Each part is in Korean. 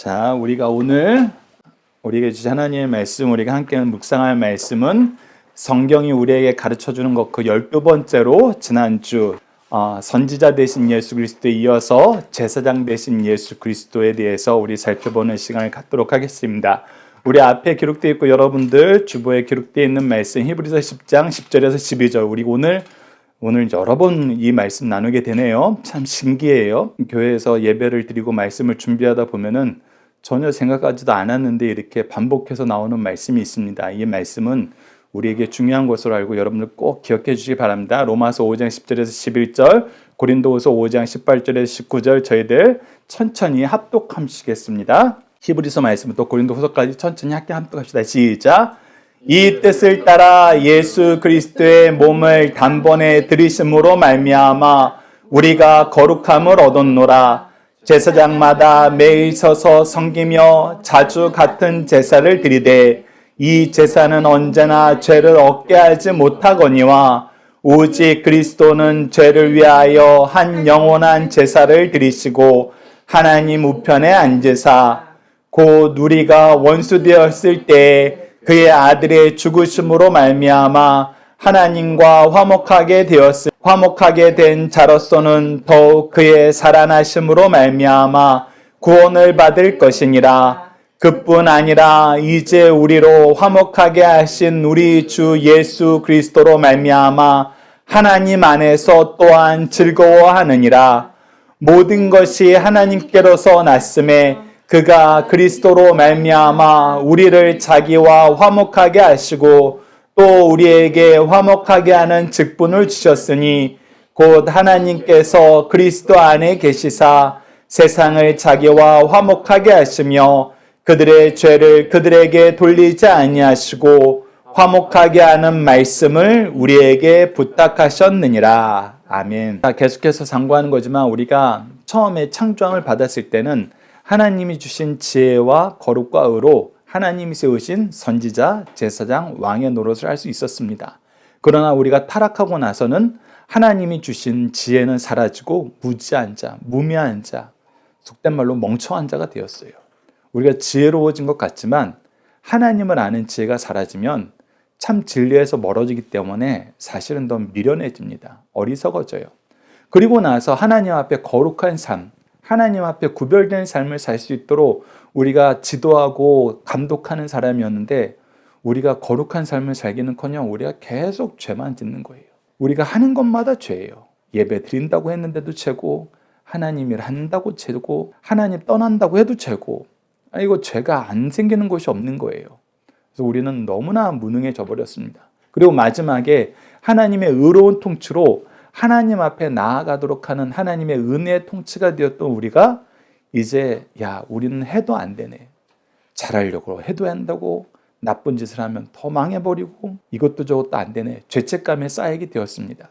자, 우리에게 주신 하나님의 말씀, 우리가 함께 묵상할 말씀은 성경이 우리에게 가르쳐주는 것 그 12번째로 지난주 선지자 되신 예수 그리스도에 이어서 제사장 되신 예수 그리스도에 대해서 우리 살펴보는 시간을 갖도록 하겠습니다. 우리 앞에 기록되어 있고 여러분들 주보에 기록되어 있는 말씀 히브리서 10장 10절에서 12절 우리 오늘 여러 번 이 말씀 나누게 되네요. 참 신기해요. 교회에서 예배를 드리고 말씀을 준비하다 보면은 전혀 생각하지도 않았는데 이렇게 반복해서 나오는 말씀이 있습니다. 이 말씀은 우리에게 중요한 것으로 알고 여러분들 꼭 기억해 주시기 바랍니다. 로마서 5장 10절에서 11절, 고린도후서 5장 18절에서 19절 저희들 천천히 합독하시겠습니다. 히브리서 말씀부터 고린도후서까지 천천히 합독합시다. 시작! 이 뜻을 따라 예수 그리스도의 몸을 단번에 들이심으로 말미암아 우리가 거룩함을 얻었노라. 제사장마다 매일 서서 섬기며 자주 같은 제사를 드리되 이 제사는 언제나 죄를 얻게 하지 못하거니와 오직 그리스도는 죄를 위하여 한 영원한 제사를 드리시고 하나님 우편에 앉으사 곧 우리가 원수되었을 때 그의 아들의 죽으심으로 말미암아 하나님과 화목하게 된 자로서는 더욱 그의 살아나심으로 말미암아 구원을 받을 것이니라. 그뿐 아니라 이제 우리로 화목하게 하신 우리 주 예수 그리스도로 말미암아 하나님 안에서 또한 즐거워하느니라. 모든 것이 하나님께로서 났음에 그가 그리스도로 말미암아 우리를 자기와 화목하게 하시고 또 우리에게 화목하게 하는 직분을 주셨으니 곧 하나님께서 그리스도 안에 계시사 세상을 자기와 화목하게 하시며 그들의 죄를 그들에게 돌리지 아니하시고 화목하게 하는 말씀을 우리에게 부탁하셨느니라. 아멘. 계속해서 상고하는 거지만 우리가 처음에 창조함을 받았을 때는 하나님이 주신 지혜와 거룩과 의로 하나님이 세우신 선지자, 제사장, 왕의 노릇을 할 수 있었습니다. 그러나 우리가 타락하고 나서는 하나님이 주신 지혜는 사라지고 무지한 자, 무미한 자, 속된 말로 멍청한 자가 되었어요. 우리가 지혜로워진 것 같지만 하나님을 아는 지혜가 사라지면 참 진리에서 멀어지기 때문에 사실은 더 미련해집니다. 어리석어져요. 그리고 나서 하나님 앞에 거룩한 삶, 하나님 앞에 구별된 삶을 살 수 있도록 우리가 지도하고 감독하는 사람이었는데 우리가 거룩한 삶을 살기는커녕 우리가 계속 죄만 짓는 거예요. 우리가 하는 것마다 죄예요. 예배 드린다고 했는데도 죄고 하나님 일 한다고 죄고 하나님 떠난다고 해도 죄고 이거 죄가 안 생기는 것이 없는 거예요. 그래서 우리는 너무나 무능해져 버렸습니다. 그리고 마지막에 하나님의 의로운 통치로 하나님 앞에 나아가도록 하는 하나님의 은혜의 통치가 되었던 우리가 이제 우리는 해도 안 되네. 잘하려고 해도 한다고 나쁜 짓을 하면 더 망해버리고 이것도 저것도 안 되네. 죄책감에 쌓이게 되었습니다.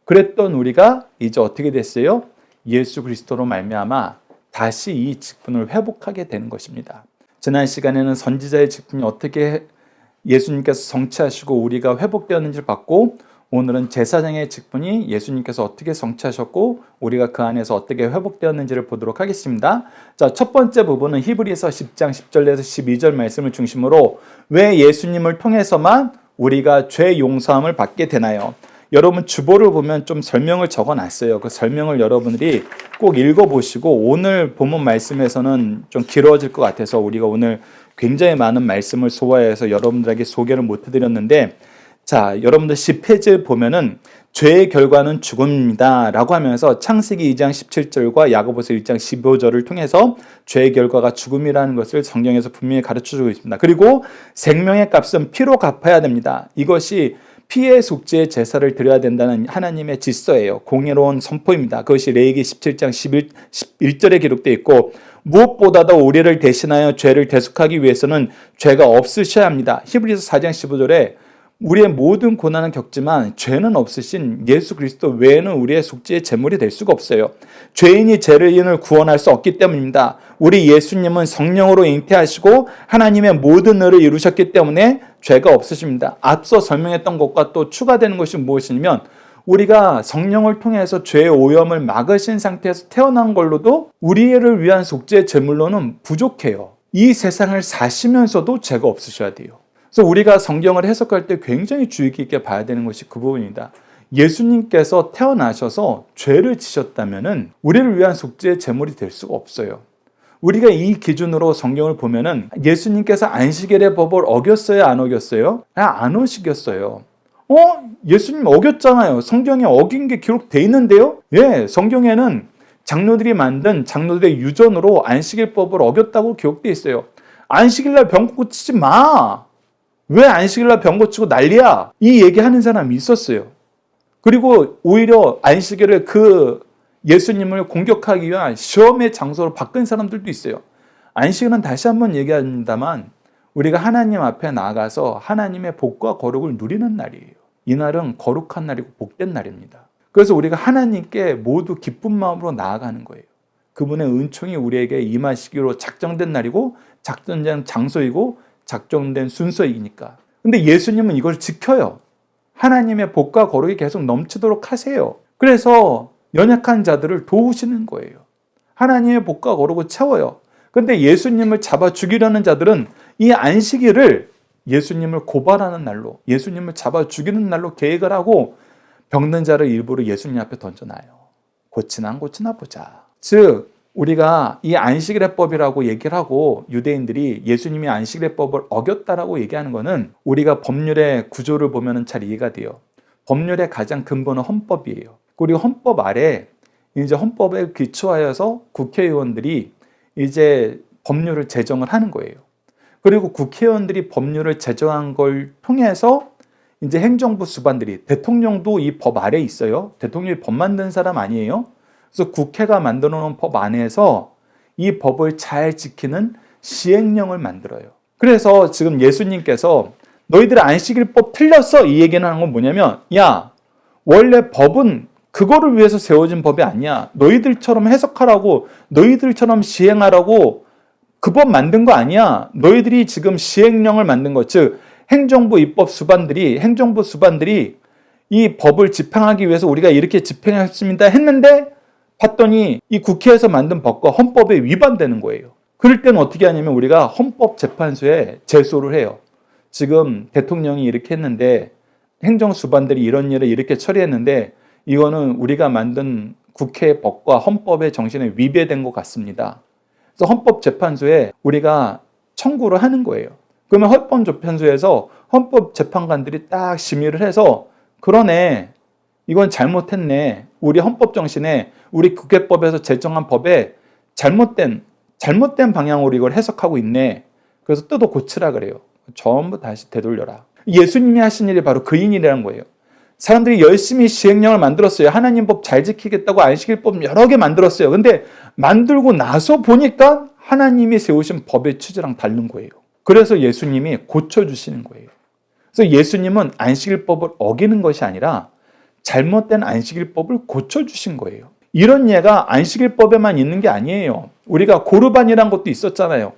그랬던 우리가 이제 어떻게 됐어요? 예수 그리스도로 말미암아 다시 이 직분을 회복하게 되는 것입니다. 지난 시간에는 선지자의 직분이 어떻게 예수님께서 성취하시고 우리가 회복되었는지를 봤고 오늘은 제사장의 직분이 예수님께서 어떻게 성취하셨고 우리가 그 안에서 어떻게 회복되었는지를 보도록 하겠습니다. 자, 첫 번째 부분은 히브리서 10장 10절에서 12절 말씀을 중심으로 왜 예수님을 통해서만 우리가 죄 용서함을 받게 되나요? 여러분 주보를 보면 좀 설명을 적어놨어요. 그 설명을 여러분들이 꼭 읽어보시고 오늘 본문 말씀에서는 좀 길어질 것 같아서 우리가 오늘 굉장히 많은 말씀을 소화해서 여러분들에게 소개를 못 해드렸는데 자, 여러분들 10페이지 보면은 죄의 결과는 죽음입니다 라고 하면서 창세기 2장 17절과 야고보서 1장 15절을 통해서 죄의 결과가 죽음이라는 것을 성경에서 분명히 가르쳐주고 있습니다. 그리고 생명의 값은 피로 갚아야 됩니다. 이것이 피의 속죄의 제사를 드려야 된다는 하나님의 질서예요. 공의로운 선포입니다. 그것이 레위기 17장 11절에 기록되어 있고 무엇보다도 우리를 대신하여 죄를 대속하기 위해서는 죄가 없으셔야 합니다. 히브리서 4장 15절에 우리의 모든 고난은 겪지만 죄는 없으신 예수 그리스도 외에는 우리의 속죄의 제물이 될 수가 없어요. 죄인이 죄인을 구원할 수 없기 때문입니다. 우리 예수님은 성령으로 잉태하시고 하나님의 모든 의를 이루셨기 때문에 죄가 없으십니다. 앞서 설명했던 것과 또 추가되는 것이 무엇이냐면 우리가 성령을 통해서 죄의 오염을 막으신 상태에서 태어난 걸로도 우리를 위한 속죄 제물로는 부족해요. 이 세상을 사시면서도 죄가 없으셔야 돼요. 그래서 우리가 성경을 해석할 때 굉장히 주의 깊게 봐야 되는 것이 그 부분입니다. 예수님께서 태어나셔서 죄를 지셨다면은 우리를 위한 속죄의 제물이 될 수가 없어요. 우리가 이 기준으로 성경을 보면은 예수님께서 안식일의 법을 어겼어요, 안 어겼어요? 안 어기셨어요. 예수님 어겼잖아요. 성경에 어긴 게 기록되어 있는데요? 예, 성경에는 장로들이 만든 장로들의 유전으로 안식일법을 어겼다고 기록되어 있어요. 안식일날 병 고치지 마. 왜 안식일날 병 고치고 난리야? 이 얘기하는 사람이 있었어요. 그리고 오히려 안식일을 예수님을 공격하기 위한 시험의 장소로 바꾼 사람들도 있어요. 안식일은 다시 한번 얘기합니다만 우리가 하나님 앞에 나아가서 하나님의 복과 거룩을 누리는 날이에요. 이날은 거룩한 날이고 복된 날입니다. 그래서 우리가 하나님께 모두 기쁜 마음으로 나아가는 거예요. 그분의 은총이 우리에게 임하시기로 작정된 날이고 작정된 장소이고 작정된 순서이니까. 근데 예수님은 이걸 지켜요. 하나님의 복과 거룩이 계속 넘치도록 하세요. 그래서 연약한 자들을 도우시는 거예요. 하나님의 복과 거룩을 채워요. 근데 예수님을 잡아 죽이려는 자들은 이 안식일을 예수님을 고발하는 날로, 예수님을 잡아 죽이는 날로 계획을 하고 병든 자를 일부러 예수님 앞에 던져놔요. 고치나 안 고치나 보자. 즉 우리가 이 안식일법이라고 얘기를 하고 유대인들이 예수님이 안식일법을 어겼다라고 얘기하는 것은 우리가 법률의 구조를 보면 잘 이해가 돼요. 법률의 가장 근본은 헌법이에요. 그리고 헌법 아래 이제 헌법에 기초하여서 국회의원들이 이제 법률을 제정을 하는 거예요. 그리고 국회의원들이 법률을 제정한 걸 통해서 이제 행정부 수반들이, 대통령도 이 법 아래에 있어요. 대통령이 법 만든 사람 아니에요. 그래서 국회가 만들어 놓은 법 안에서 이 법을 잘 지키는 시행령을 만들어요. 그래서 지금 예수님께서 너희들 안식일법 틀렸어 이 얘기는 하는 건 뭐냐면, 야 원래 법은 그거를 위해서 세워진 법이 아니야. 너희들처럼 해석하라고, 너희들처럼 시행하라고 그 법 만든 거 아니야. 너희들이 지금 시행령을 만든 거, 즉 행정부 수반들이 이 법을 집행하기 위해서 우리가 이렇게 집행했습니다 했는데 봤더니 이 국회에서 만든 법과 헌법에 위반되는 거예요. 그럴 때는 어떻게 하냐면 우리가 헌법재판소에 제소를 해요. 지금 대통령이 이렇게 했는데 행정수반들이 이런 일을 이렇게 처리했는데 이거는 우리가 만든 국회 법과 헌법의 정신에 위배된 것 같습니다. 그래서 헌법재판소에 우리가 청구를 하는 거예요. 그러면 헌법재판소에서 헌법재판관들이 딱 심의를 해서 그러네, 이건 잘못했네, 우리 헌법 정신에 우리 국회법에서 제정한 법에 잘못된 방향으로 이걸 해석하고 있네. 그래서 뜯어 고치라 그래요. 전부 다시 되돌려라. 예수님이 하신 일이 바로 그 일이라는 거예요. 사람들이 열심히 시행령을 만들었어요. 하나님 법 잘 지키겠다고 안식일법 여러 개 만들었어요. 근데 만들고 나서 보니까 하나님이 세우신 법의 취지랑 다른 거예요. 그래서 예수님이 고쳐주시는 거예요. 그래서 예수님은 안식일법을 어기는 것이 아니라 잘못된 안식일법을 고쳐주신 거예요. 이런 예가 안식일법에만 있는 게 아니에요. 우리가 고르반이라는 것도 있었잖아요.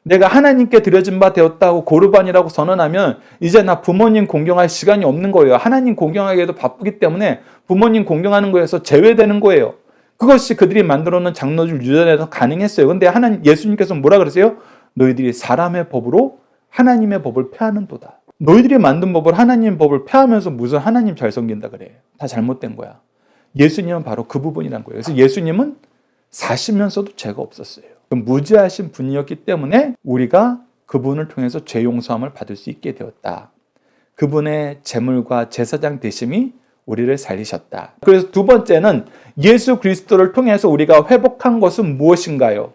내가 하나님께 드려진 바 되었다고 고르반이라고 선언하면 이제 나 부모님 공경할 시간이 없는 거예요. 하나님 공경하기에도 바쁘기 때문에 부모님 공경하는 거에서 제외되는 거예요. 그것이 그들이 만들어 놓은 장로들 유전에서 가능했어요. 근데 예수님께서 뭐라 그러세요? 너희들이 사람의 법으로 하나님의 법을 폐하는도다. 너희들이 만든 법을 하나님 법을 폐하면서 무슨 하나님 잘 섬긴다 그래. 다 잘못된 거야. 예수님은 바로 그 부분이란 거예요. 그래서 예수님은 사시면서도 죄가 없었어요. 무죄하신 분이었기 때문에 우리가 그분을 통해서 죄 용서함을 받을 수 있게 되었다. 그분의 제물과 제사장 되심이 우리를 살리셨다. 그래서 두 번째는 예수 그리스도를 통해서 우리가 회복한 것은 무엇인가요?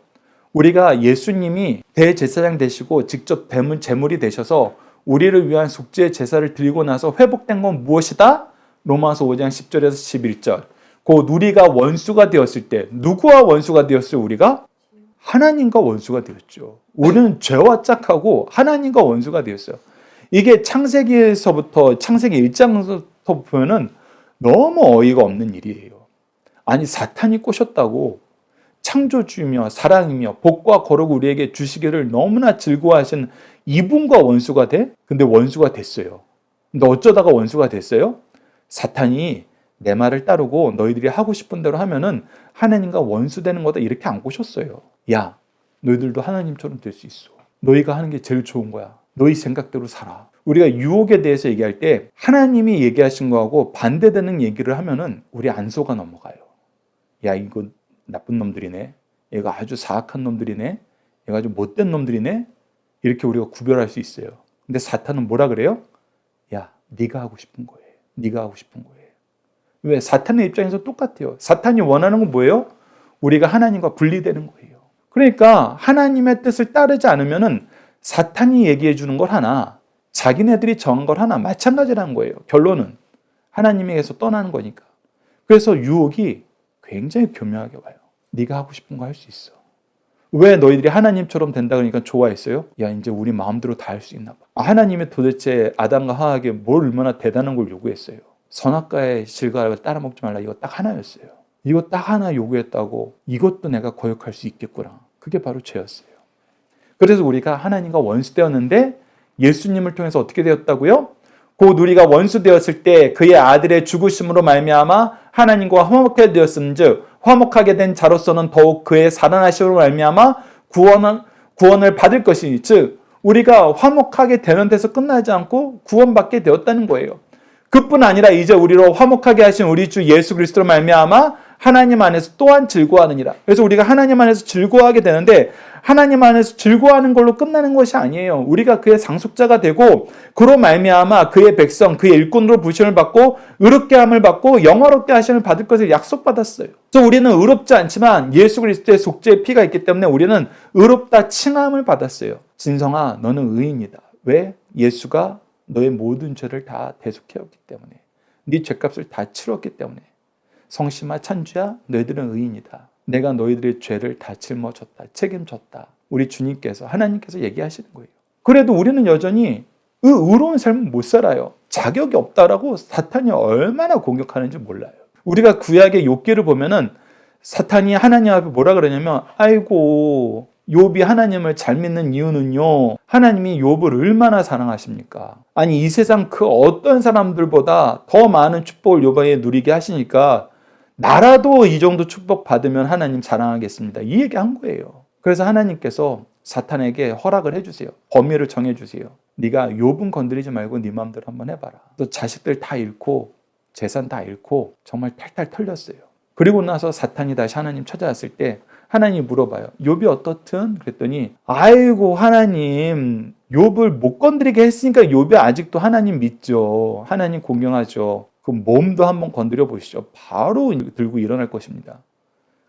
우리가 예수님이 대제사장 되시고 직접 제물이 되셔서 우리를 위한 속죄 제사를 드리고 나서 회복된 건 무엇이다? 로마서 5장 10절에서 11절. 곧 우리가 원수가 되었을 때, 누구와 원수가 되었어요? 우리가? 하나님과 원수가 되었죠. 우리는 죄와 짝하고 하나님과 원수가 되었어요. 이게 창세기 1장부터 보면은 너무 어이가 없는 일이에요. 아니 사탄이 꼬셨다고 창조주이며 사랑이며 복과 거룩을 우리에게 주시기를 너무나 즐거워하신 이분과 원수가 돼? 근데 원수가 됐어요. 근데 어쩌다가 원수가 됐어요? 사탄이 내 말을 따르고 너희들이 하고 싶은 대로 하면은 하나님과 원수되는 거다 이렇게 안 꼬셨어요. 야, 너희들도 하나님처럼 될 수 있어. 너희가 하는 게 제일 좋은 거야. 너희 생각대로 살아. 우리가 유혹에 대해서 얘기할 때 하나님이 얘기하신 거하고 반대되는 얘기를 하면은 우리 안 속아 넘어가요. 야, 이거 나쁜 놈들이네. 얘가 아주 사악한 놈들이네. 얘가 아주 못된 놈들이네. 이렇게 우리가 구별할 수 있어요. 근데 사탄은 뭐라 그래요? 야, 네가 하고 싶은 거예요. 네가 하고 싶은 거예요. 왜? 사탄의 입장에서 똑같아요. 사탄이 원하는 건 뭐예요? 우리가 하나님과 분리되는 거예요. 그러니까 하나님의 뜻을 따르지 않으면은 사탄이 얘기해 주는 걸 하나, 자기네들이 정한 걸 하나 마찬가지라는 거예요. 결론은 하나님에게서 떠나는 거니까. 그래서 유혹이 굉장히 교묘하게 와요. 네가 하고 싶은 거 할 수 있어. 왜 너희들이 하나님처럼 된다 그러니까 좋아했어요? 야, 이제 우리 마음대로 다 할 수 있나 봐. 하나님이 도대체 아담과 하와에게 뭘 얼마나 대단한 걸 요구했어요? 선악과의 실과를 따라 먹지 말라. 이거 딱 하나였어요. 이거 딱 하나 요구했다고 이것도 내가 거역할 수 있겠구나. 그게 바로 죄였어요. 그래서 우리가 하나님과 원수되었는데 예수님을 통해서 어떻게 되었다고요? 곧 우리가 원수되었을 때 그의 아들의 죽으심으로 말미암아 하나님과 화목하게 되었음즉 화목하게 된 자로서는 더욱 그의 살아나심으로 말미암아 구원을 받을 것이니 즉 우리가 화목하게 되는 데서 끝나지 않고 구원받게 되었다는 거예요. 그뿐 아니라 이제 우리로 화목하게 하신 우리 주 예수 그리스도로 말미암아 하나님 안에서 또한 즐거워하느니라. 그래서 우리가 하나님 안에서 즐거워하게 되는데 하나님 안에서 즐거워하는 걸로 끝나는 것이 아니에요. 우리가 그의 상속자가 되고 그로 말미암아 그의 백성, 그의 일꾼으로 부심을 받고 의롭게 함을 받고 영화롭게 하심을 받을 것을 약속받았어요. 그래서 우리는 의롭지 않지만 예수 그리스도의 속죄의 피가 있기 때문에 우리는 의롭다 칭함을 받았어요. 진성아, 너는 의인이다. 왜? 예수가 너의 모든 죄를 다 대속해왔기 때문에, 네 죄값을 다 치렀기 때문에. 성심아 찬주야, 너희들은 의인이다. 내가 너희들의 죄를 다 짊어졌다. 책임졌다. 우리 주님께서, 하나님께서 얘기하시는 거예요. 그래도 우리는 여전히 의로운 삶을 못 살아요. 자격이 없다라고 사탄이 얼마나 공격하는지 몰라요. 우리가 구약의 욥기를 보면은 사탄이 하나님 앞에 뭐라 그러냐면, 아이고 욥이 하나님을 잘 믿는 이유는요, 하나님이 욥을 얼마나 사랑하십니까? 아니 이 세상 그 어떤 사람들보다 더 많은 축복을 욥에게 누리게 하시니까 나라도 이 정도 축복 받으면 하나님 사랑하겠습니다. 이 얘기 한 거예요. 그래서 하나님께서 사탄에게 허락을 해주세요. 범위를 정해주세요. 네가 욥은 건드리지 말고 네 마음대로 한번 해봐라. 또 자식들 다 잃고 재산 다 잃고 정말 탈탈 털렸어요. 그리고 나서 사탄이 다시 하나님 찾아왔을 때 하나님이 물어봐요. 욥이 어떻든? 그랬더니 아이고 하나님, 욥을 못 건드리게 했으니까 욥이 아직도 하나님 믿죠. 하나님 공경하죠. 그 몸도 한번 건드려 보시죠. 바로 들고 일어날 것입니다.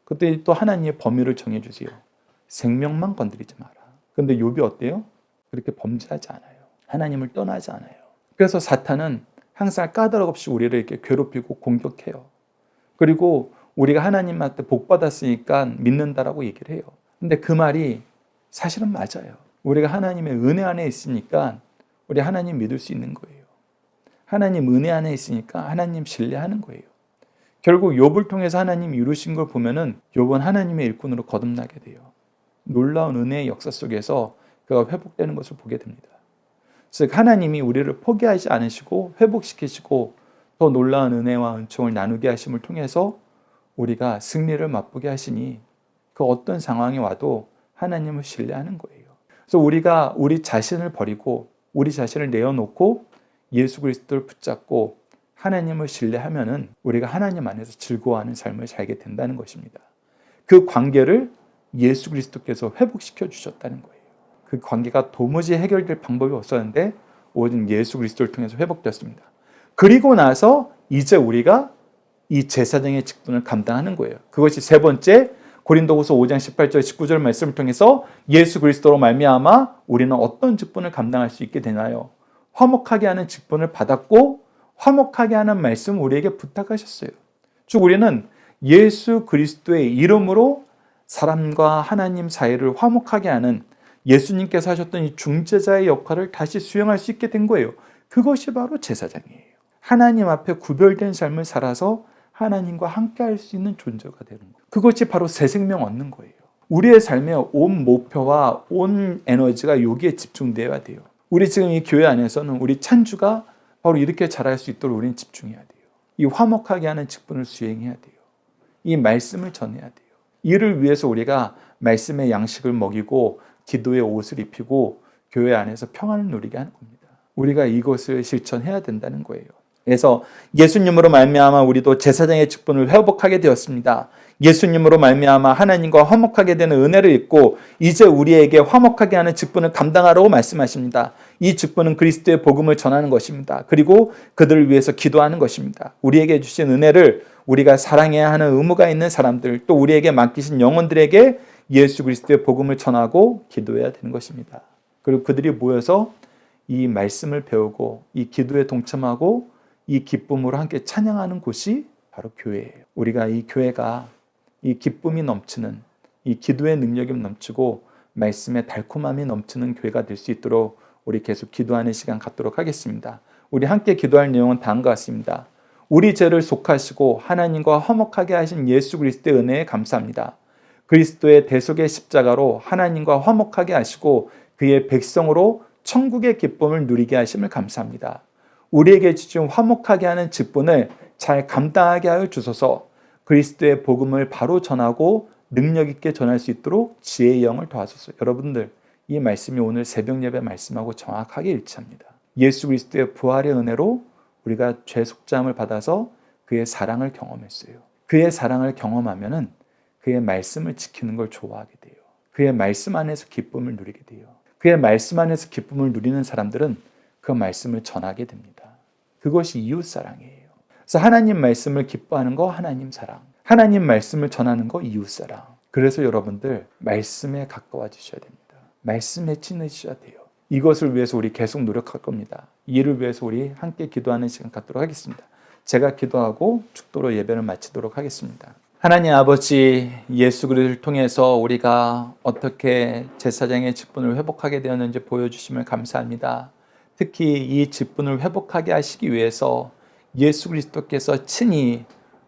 그때 또 하나님의 범위를 정해주세요. 생명만 건드리지 마라. 근데 욥이 어때요? 그렇게 범죄하지 않아요. 하나님을 떠나지 않아요. 그래서 사탄은 항상 까다롭 없이 우리를 이렇게 괴롭히고 공격해요. 그리고 우리가 하나님한테 복 받았으니까 믿는다라고 얘기를 해요. 근데 그 말이 사실은 맞아요. 우리가 하나님의 은혜 안에 있으니까 우리 하나님 믿을 수 있는 거예요. 하나님 은혜 안에 있으니까 하나님 신뢰하는 거예요. 결국 욥을 통해서 하나님 이루신 걸 보면은 욥은 하나님의 일꾼으로 거듭나게 돼요. 놀라운 은혜의 역사 속에서 그가 회복되는 것을 보게 됩니다. 즉 하나님이 우리를 포기하지 않으시고 회복시키시고 더 놀라운 은혜와 은총을 나누게 하심을 통해서 우리가 승리를 맛보게 하시니 그 어떤 상황이 와도 하나님을 신뢰하는 거예요. 그래서 우리가 우리 자신을 버리고 우리 자신을 내어놓고 예수 그리스도를 붙잡고 하나님을 신뢰하면은 우리가 하나님 안에서 즐거워하는 삶을 살게 된다는 것입니다. 그 관계를 예수 그리스도께서 회복시켜 주셨다는 거예요. 그 관계가 도무지 해결될 방법이 없었는데 오직 예수 그리스도를 통해서 회복되었습니다. 그리고 나서 이제 우리가 이 제사장의 직분을 감당하는 거예요. 그것이 세 번째, 고린도후서 5장 18절 19절 말씀을 통해서 예수 그리스도로 말미암아 우리는 어떤 직분을 감당할 수 있게 되나요? 화목하게 하는 직분을 받았고 화목하게 하는 말씀을 우리에게 부탁하셨어요. 즉 우리는 예수 그리스도의 이름으로 사람과 하나님 사이를 화목하게 하는 예수님께서 하셨던 이 중재자의 역할을 다시 수행할 수 있게 된 거예요. 그것이 바로 제사장이에요. 하나님 앞에 구별된 삶을 살아서 하나님과 함께 할 수 있는 존재가 되는 거예요. 그것이 바로 새 생명 얻는 거예요. 우리의 삶의 온 목표와 온 에너지가 여기에 집중되어야 돼요. 우리 지금 이 교회 안에서는 우리 찬주가 바로 이렇게 자랄 수 있도록 우리는 집중해야 돼요. 이 화목하게 하는 직분을 수행해야 돼요. 이 말씀을 전해야 돼요. 이를 위해서 우리가 말씀의 양식을 먹이고 기도의 옷을 입히고 교회 안에서 평안을 누리게 하는 겁니다. 우리가 이것을 실천해야 된다는 거예요. 그래서 예수님으로 말미암아 우리도 제사장의 직분을 회복하게 되었습니다. 예수님으로 말미암아 하나님과 화목하게 되는 은혜를 입고 이제 우리에게 화목하게 하는 직분을 감당하라고 말씀하십니다. 이 직분은 그리스도의 복음을 전하는 것입니다. 그리고 그들을 위해서 기도하는 것입니다. 우리에게 주신 은혜를 우리가 사랑해야 하는 의무가 있는 사람들, 또 우리에게 맡기신 영혼들에게 예수 그리스도의 복음을 전하고 기도해야 되는 것입니다. 그리고 그들이 모여서 이 말씀을 배우고 이 기도에 동참하고 이 기쁨으로 함께 찬양하는 곳이 바로 교회예요. 우리가 이 교회가 이 기쁨이 넘치는, 이 기도의 능력이 넘치고 말씀의 달콤함이 넘치는 교회가 될 수 있도록 우리 계속 기도하는 시간 갖도록 하겠습니다. 우리 함께 기도할 내용은 다음과 같습니다. 우리 죄를 속하시고 하나님과 화목하게 하신 예수 그리스도의 은혜에 감사합니다. 그리스도의 대속의 십자가로 하나님과 화목하게 하시고 그의 백성으로 천국의 기쁨을 누리게 하심을 감사합니다. 우리에게 주신 화목하게 하는 직분을 잘 감당하게 하여 주소서. 그리스도의 복음을 바로 전하고 능력 있게 전할 수 있도록 지혜의 영을 도와주소서. 여러분들, 이 말씀이 오늘 새벽 예배 말씀하고 정확하게 일치합니다. 예수 그리스도의 부활의 은혜로 우리가 죄 속죄함을 받아서 그의 사랑을 경험했어요. 그의 사랑을 경험하면은 그의 말씀을 지키는 걸 좋아하게 돼요. 그의 말씀 안에서 기쁨을 누리게 돼요. 그의 말씀 안에서 기쁨을 누리는 사람들은 그 말씀을 전하게 됩니다. 그것이 이웃사랑이에요. 그래서 하나님 말씀을 기뻐하는 거 하나님 사랑, 하나님 말씀을 전하는 거 이웃사랑. 그래서 여러분들 말씀에 가까워지셔야 됩니다. 말씀에 친해지셔야 돼요. 이것을 위해서 우리 계속 노력할 겁니다. 이를 위해서 우리 함께 기도하는 시간 갖도록 하겠습니다. 제가 기도하고 축도로 예배를 마치도록 하겠습니다. 하나님 아버지, 예수 그리스도를 통해서 우리가 어떻게 제사장의 직분을 회복하게 되었는지 보여주심을 감사합니다. 특히 이 직분을 회복하게 하시기 위해서 예수 그리스도께서 친히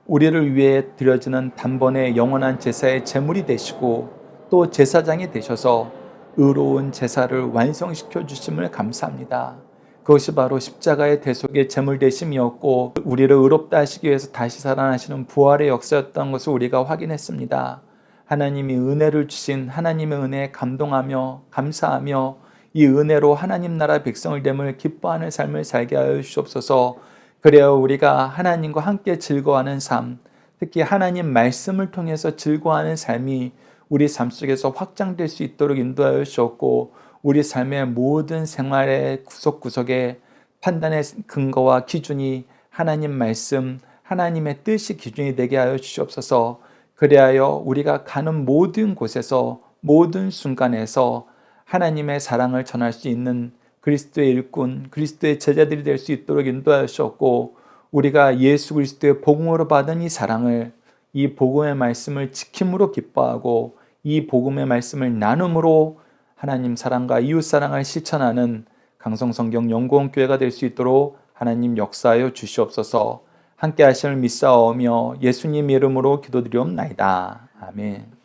우리를 위해 드려지는 단번에 영원한 제사의 제물이 되시고 또 제사장이 되셔서 의로운 제사를 완성시켜 주심을 감사합니다. 그것이 바로 십자가의 대속의 제물 되심이었고 우리를 의롭다 하시기 위해서 다시 살아나시는 부활의 역사였던 것을 우리가 확인했습니다. 하나님이 은혜를 주신 하나님의 은혜에 감동하며 감사하며 이 은혜로 하나님 나라 백성을 됨을 기뻐하는 삶을 살게 하여 주시옵소서. 그래야 우리가 하나님과 함께 즐거워하는 삶, 특히 하나님 말씀을 통해서 즐거워하는 삶이 우리 삶 속에서 확장될 수 있도록 인도하여 주셨고 우리 삶의 모든 생활의 구석구석에 판단의 근거와 기준이 하나님 말씀, 하나님의 뜻이 기준이 되게 하여 주시옵소서. 그리하여 우리가 가는 모든 곳에서 모든 순간에서 하나님의 사랑을 전할 수 있는 그리스도의 일꾼, 그리스도의 제자들이 될 수 있도록 인도하여 주셨고 우리가 예수 그리스도의 복음으로 받은 이 사랑을, 이 복음의 말씀을 지킴으로 기뻐하고 이 복음의 말씀을 나눔으로 하나님 사랑과 이웃 사랑을 실천하는 강성성경 연구원교회가 될 수 있도록 하나님 역사하여 주시옵소서. 함께 하심을 믿사오며 예수님 이름으로 기도드리옵나이다. 아멘.